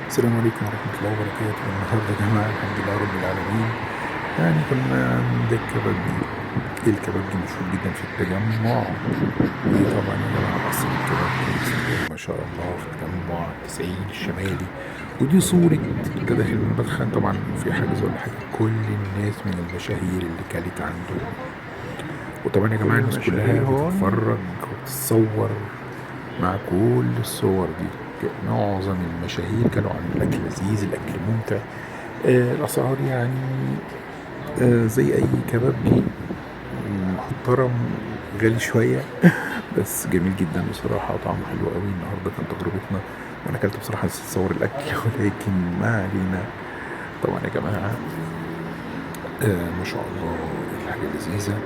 السلام عليكم ورحمة الله وبركاته. النهاردة يا جماعة الحمد لله رب العالمين. يعني كنا عند الكبابجي. الكبابجي مشهور جدا في التجمع، وطبعا يا جماعة أصل الكبابجي بسم الله ما شاء الله في التجمع 90 الشمالي. ودي صورة انت داخل المدخل. طبعا في حاجة ولا حاجة، كل الناس من المشاهير اللي كانت عنده. وطبعا يا جماعة الناس كلها بتتفرج وتتصور مع كل الصور دي. معظم المشاهير كانوا عن الأكل لذيذ، الأكل ممتع. الأسعار يعني زي أي كبابجي محترم، غالي شوية بس جميل جدا بصراحة، وطعمه حلو قوي. النهاردة كان تجربتنا، وأنا أكلت بصراحة أتصور الأكل ولكن ما علينا. طبعا يا جماعة ما شاء الله الحاجة لذيذة.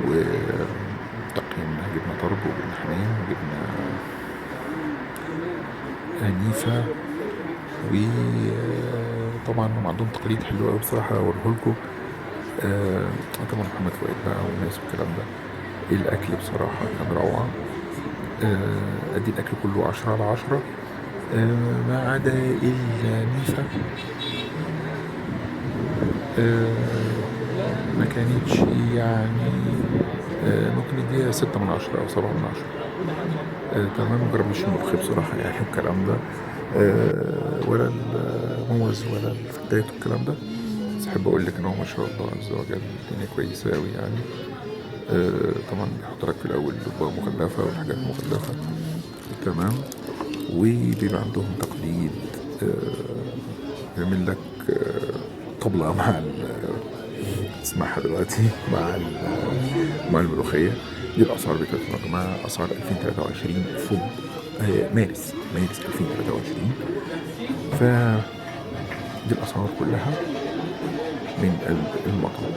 وتقييمنا جبنا طرب وجبنا حمام وجبنا هنيفة. وطبعا هم عندهم تقاليد حلوة أوي بصراحة أوريهولكوا. طبعا محمد فؤاد بقى والناس والكلام ده. الأكل بصراحة كان روعة. أدي الأكل كله 10/10. ما عدا النيفة. ما كانتش يعني ممكن نديها 6/10 أو 7/10. تمام. مجربناش الملوخية بصراحة يعني والكلام ده. ولا الموز ولا الفتات والكلام ده. بس أحب أقول لك إن هو ما شاء الله عز وجل الدنيا كويسة أوي يعني. طبعا بيحط لك في الأول أطباق مغلفة والحاجات مغلفة. تمام. وبيبقى عندهم تقليد. بيعمل لك طبلة مع اسمعها دلوقتي مع الملوخية. دي الأسعار بتاعتنا يا جماعة، أسعار 2023 فوق مارس 2023. دي الأسعار كلها من قلب المطعم.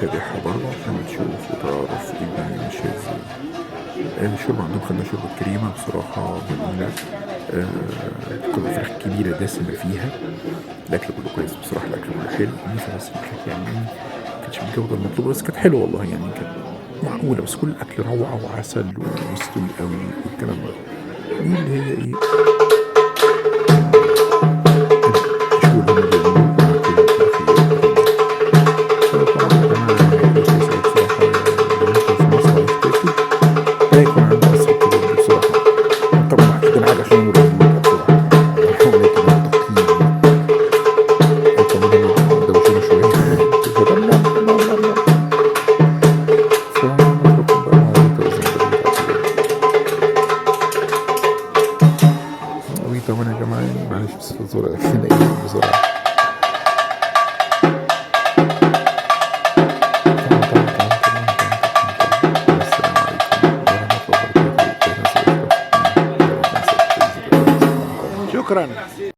تابعها برضه عشان تشوف وتعرف ايه الدنيا ماشية ازاي. الشوربة عندهم خدنا شوربة كريمة بصراحة جميلة. كل فراخ كبيرة دسمة فيها. الأكل كله كويس بصراحة، الأكل كله حلو. النيفة بس كانت يعني مكانتش بالجودة المطلوبة، بس كانت حلوة والله يعني، كانت معقولة. بس كل الأكل روعة وعسل ومستوي قوي والكلام ده. دي اللي هي ايه الشغل اللي هم بيعملوه مع كل الأخيات. فطبعا يا جماعة يعني بصراحة لو انت في مصر عايز تاكل لا يكون عند قصر الكبابجي بصراحة. طبعا محتاجين حاجة عشان نروح بصراحة ولكن التقييم طبعا دوشنا شوية فنترككم بقى مع الزنجر طبعا يا جماعة يعني معلش بس الصورة بسرعة. والسلام عليكم ورحمة الله وبركاته. شكرا.